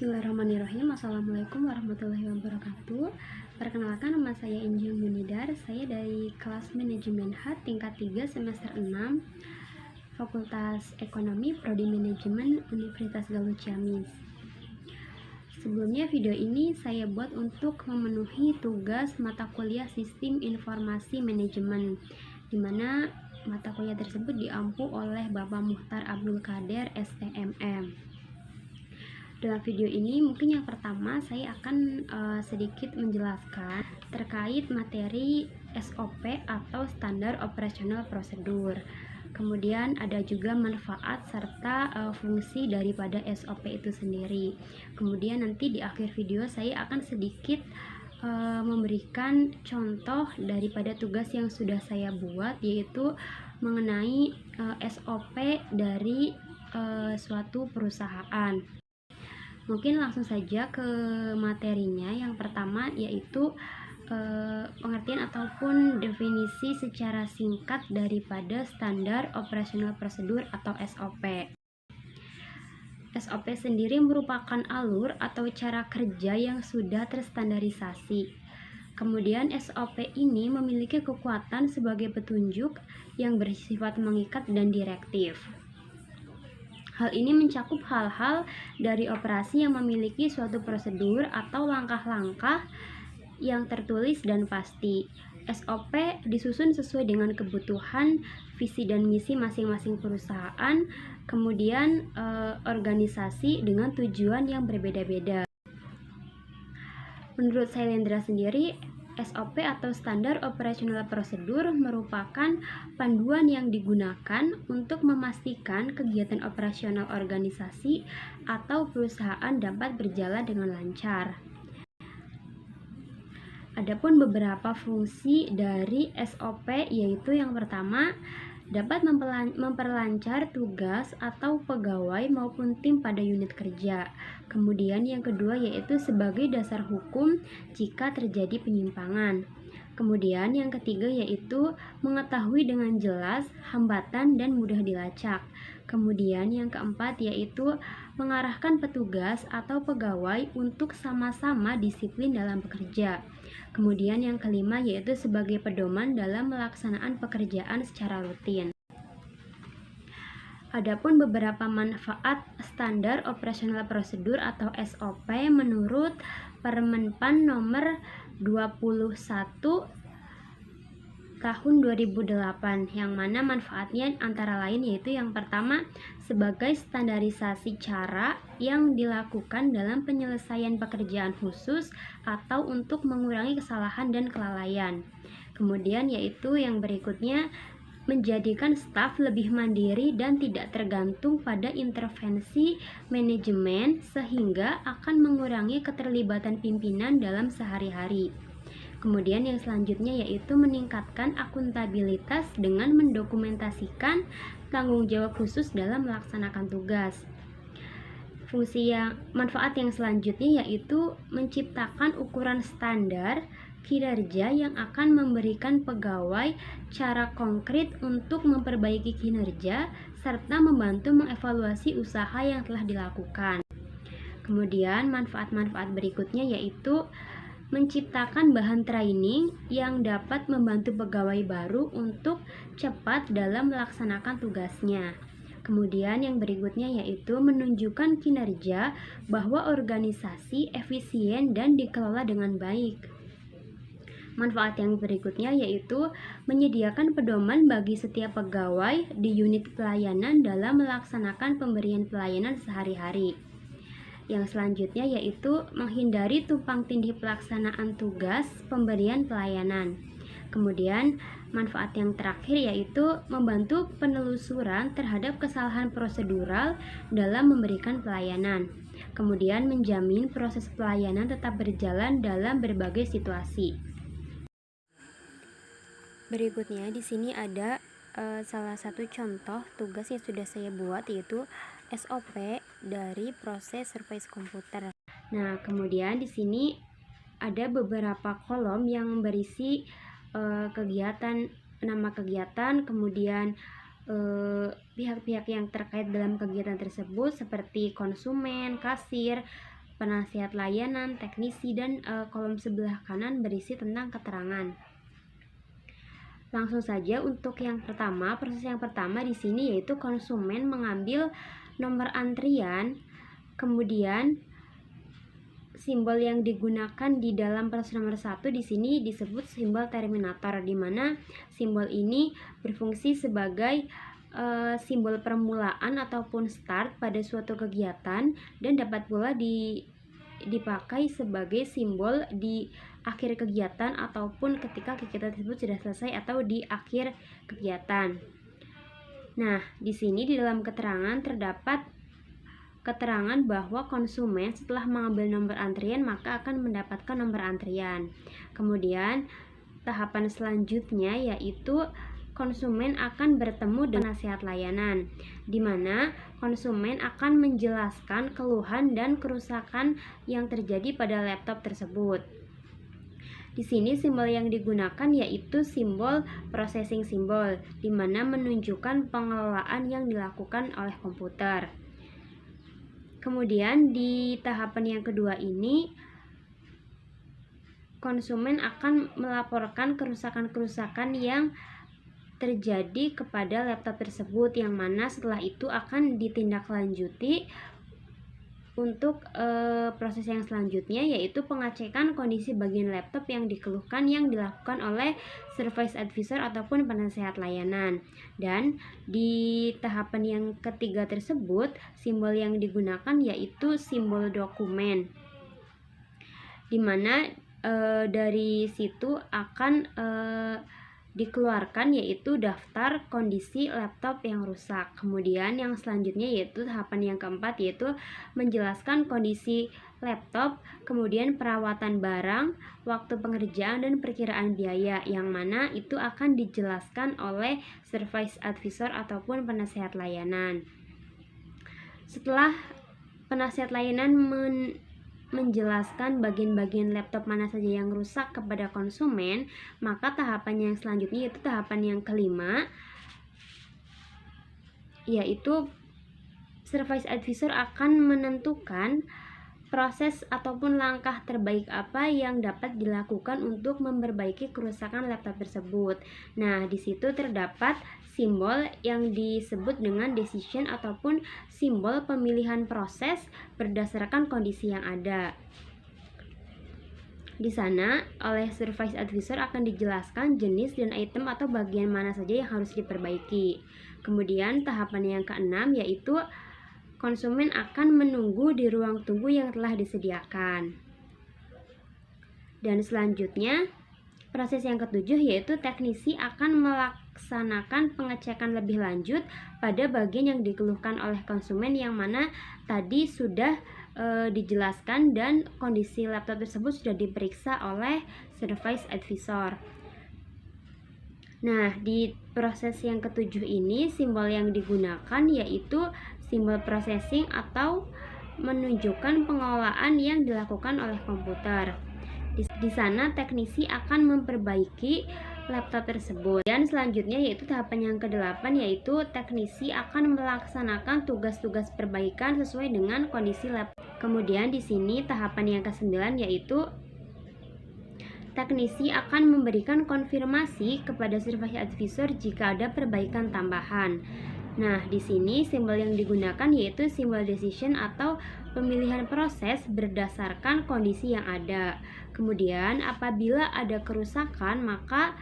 Bismillahirrahmanirrahim. Assalamualaikum warahmatullahi wabarakatuh. Perkenalkan, nama saya Injil Munidar. Saya dari kelas Manajemen H tingkat 3 semester 6 Fakultas Ekonomi Prodi Manajemen Universitas Galuh Ciamis. Sebelumnya, video ini saya buat untuk memenuhi tugas mata kuliah Sistem Informasi Manajemen, di mana mata kuliah tersebut diampu oleh Bapak Muhtar Abdul Qadir STMM. Dalam video ini mungkin yang pertama saya akan sedikit menjelaskan terkait materi SOP atau Standar Operasional Prosedur. Kemudian ada juga manfaat serta fungsi daripada SOP itu sendiri. Kemudian nanti di akhir video saya akan sedikit memberikan contoh daripada tugas yang sudah saya buat, yaitu mengenai SOP dari suatu perusahaan. Mungkin langsung saja ke materinya. Yang pertama yaitu pengertian ataupun definisi secara singkat daripada Standar Operasional Prosedur atau SOP. SOP sendiri merupakan alur atau cara kerja yang sudah terstandarisasi. Kemudian SOP ini memiliki kekuatan sebagai petunjuk yang bersifat mengikat dan direktif. Hal ini mencakup hal-hal dari operasi yang memiliki suatu prosedur atau langkah-langkah yang tertulis dan pasti. SOP disusun sesuai dengan kebutuhan, visi dan misi masing-masing perusahaan, kemudian organisasi dengan tujuan yang berbeda-beda. Menurut Sailendra sendiri, SOP atau Standar Operasional Prosedur merupakan panduan yang digunakan untuk memastikan kegiatan operasional organisasi atau perusahaan dapat berjalan dengan lancar. Adapun beberapa fungsi dari SOP, yaitu yang pertama, dapat memperlancar tugas atau pegawai maupun tim pada unit kerja. Kemudian yang kedua yaitu sebagai dasar hukum jika terjadi penyimpangan. Kemudian yang ketiga yaitu mengetahui dengan jelas hambatan dan mudah dilacak. Kemudian yang keempat yaitu mengarahkan petugas atau pegawai untuk sama-sama disiplin dalam bekerja. Kemudian yang kelima yaitu sebagai pedoman dalam melaksanaan pekerjaan secara rutin. Adapun beberapa manfaat Standar Operasional Prosedur atau SOP menurut Permenpan nomor 21 tahun 2008, yang mana manfaatnya antara lain yaitu yang pertama sebagai standarisasi cara yang dilakukan dalam penyelesaian pekerjaan khusus atau untuk mengurangi kesalahan dan kelalaian. Kemudian yaitu yang berikutnya menjadikan staf lebih mandiri dan tidak tergantung pada intervensi manajemen sehingga akan mengurangi keterlibatan pimpinan dalam sehari-hari. Kemudian yang selanjutnya yaitu meningkatkan akuntabilitas dengan mendokumentasikan tanggung jawab khusus dalam melaksanakan tugas. Manfaat yang selanjutnya yaitu menciptakan ukuran standar kinerja yang akan memberikan pegawai cara konkret untuk memperbaiki kinerja serta membantu mengevaluasi usaha yang telah dilakukan. Kemudian manfaat-manfaat berikutnya yaitu menciptakan bahan training yang dapat membantu pegawai baru untuk cepat dalam melaksanakan tugasnya. Kemudian yang berikutnya yaitu menunjukkan kinerja bahwa organisasi efisien dan dikelola dengan baik. Manfaat yang berikutnya yaitu menyediakan pedoman bagi setiap pegawai di unit pelayanan dalam melaksanakan pemberian pelayanan sehari-hari. Yang selanjutnya yaitu menghindari tumpang tindih pelaksanaan tugas pemberian pelayanan. Kemudian manfaat yang terakhir yaitu membantu penelusuran terhadap kesalahan prosedural dalam memberikan pelayanan. Kemudian menjamin proses pelayanan tetap berjalan dalam berbagai situasi. Berikutnya di sini ada salah satu contoh tugas yang sudah saya buat yaitu SOP dari proses service komputer. Nah, kemudian di sini ada beberapa kolom yang berisi kegiatan, nama kegiatan, kemudian pihak-pihak yang terkait dalam kegiatan tersebut seperti konsumen, kasir, penasihat layanan, teknisi, dan kolom sebelah kanan berisi tentang keterangan. Langsung saja untuk yang pertama, proses yang pertama di sini yaitu konsumen mengambil nomor antrian, kemudian simbol yang digunakan di dalam proses nomor 1 di sini disebut simbol terminator, di mana simbol ini berfungsi sebagai simbol permulaan ataupun start pada suatu kegiatan dan dapat pula dipakai sebagai simbol di akhir kegiatan ataupun ketika kegiatan tersebut sudah selesai atau di akhir kegiatan. Nah, di sini di dalam keterangan terdapat keterangan bahwa konsumen setelah mengambil nomor antrian maka akan mendapatkan nomor antrian. Kemudian tahapan selanjutnya yaitu konsumen akan bertemu dengan penasihat layanan, di mana konsumen akan menjelaskan keluhan dan kerusakan yang terjadi pada laptop tersebut. Di sini simbol yang digunakan yaitu simbol processing symbol, di mana menunjukkan pengelolaan yang dilakukan oleh komputer. Kemudian di tahapan yang kedua ini konsumen akan melaporkan kerusakan-kerusakan yang terjadi kepada laptop tersebut, yang mana setelah itu akan ditindaklanjuti untuk proses yang selanjutnya yaitu pengecekan kondisi bagian laptop yang dikeluhkan yang dilakukan oleh service advisor ataupun penasehat layanan. Dan di tahapan yang ketiga tersebut simbol yang digunakan yaitu simbol dokumen, dimana dari situ akan dikeluarkan yaitu daftar kondisi laptop yang rusak. Kemudian yang selanjutnya yaitu tahapan yang keempat yaitu menjelaskan kondisi laptop, kemudian perawatan barang, waktu pengerjaan, dan perkiraan biaya, yang mana itu akan dijelaskan oleh service advisor ataupun penasehat layanan. Setelah penasehat layanan menjelaskan bagian-bagian laptop mana saja yang rusak kepada konsumen, maka tahapan yang selanjutnya yaitu tahapan yang kelima, yaitu service advisor akan menentukan proses ataupun langkah terbaik apa yang dapat dilakukan untuk memperbaiki kerusakan laptop tersebut. Nah, di situ terdapat simbol yang disebut dengan decision ataupun simbol pemilihan proses berdasarkan kondisi yang ada. Di sana, oleh service advisor akan dijelaskan jenis dan item atau bagian mana saja yang harus diperbaiki. Kemudian tahapan yang keenam yaitu konsumen akan menunggu di ruang tunggu yang telah disediakan. Dan selanjutnya, proses yang ketujuh yaitu teknisi akan melaksanakan pengecekan lebih lanjut pada bagian yang dikeluhkan oleh konsumen, yang mana tadi sudah dijelaskan dan kondisi laptop tersebut sudah diperiksa oleh service advisor. Nah, di proses yang ketujuh ini simbol yang digunakan yaitu simbol processing atau menunjukkan pengelolaan yang dilakukan oleh komputer. Di sana teknisi akan memperbaiki laptop tersebut. Dan selanjutnya yaitu tahapan yang ke-8 yaitu teknisi akan melaksanakan tugas-tugas perbaikan sesuai dengan kondisi laptop. Kemudian di sini tahapan yang ke-9 yaitu teknisi akan memberikan konfirmasi kepada service advisor jika ada perbaikan tambahan. Nah, di sini simbol yang digunakan yaitu simbol decision atau pemilihan proses berdasarkan kondisi yang ada. Kemudian, apabila ada kerusakan, maka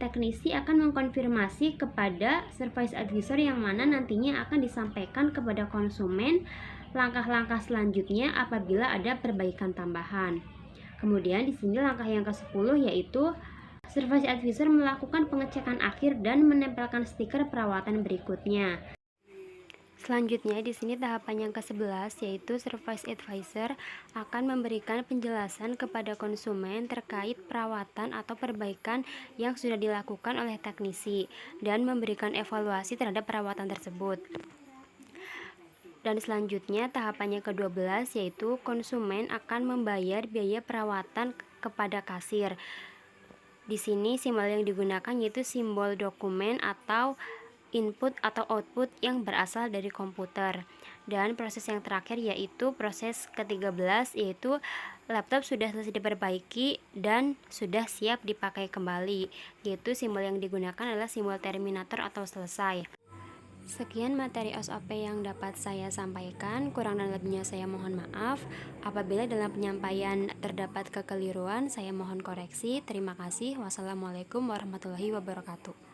teknisi akan mengkonfirmasi kepada service advisor, yang mana nantinya akan disampaikan kepada konsumen langkah-langkah selanjutnya apabila ada perbaikan tambahan. Kemudian di sini langkah yang ke-10 yaitu service advisor melakukan pengecekan akhir dan menempelkan stiker perawatan berikutnya. Selanjutnya di sini tahapan yang ke-11 yaitu service advisor akan memberikan penjelasan kepada konsumen terkait perawatan atau perbaikan yang sudah dilakukan oleh teknisi dan memberikan evaluasi terhadap perawatan tersebut. Dan selanjutnya tahapan yang ke-12 yaitu konsumen akan membayar biaya perawatan kepada kasir. Di sini simbol yang digunakan yaitu simbol dokumen atau input atau output yang berasal dari komputer. Dan proses yang terakhir yaitu proses ke-13, yaitu laptop sudah selesai diperbaiki dan sudah siap dipakai kembali, yaitu simbol yang digunakan adalah simbol terminator atau selesai. Sekian materi SOP yang dapat saya sampaikan, kurang dan lebihnya saya mohon maaf. Apabila dalam penyampaian terdapat kekeliruan, saya mohon koreksi. Terima kasih. Wassalamualaikum warahmatullahi wabarakatuh.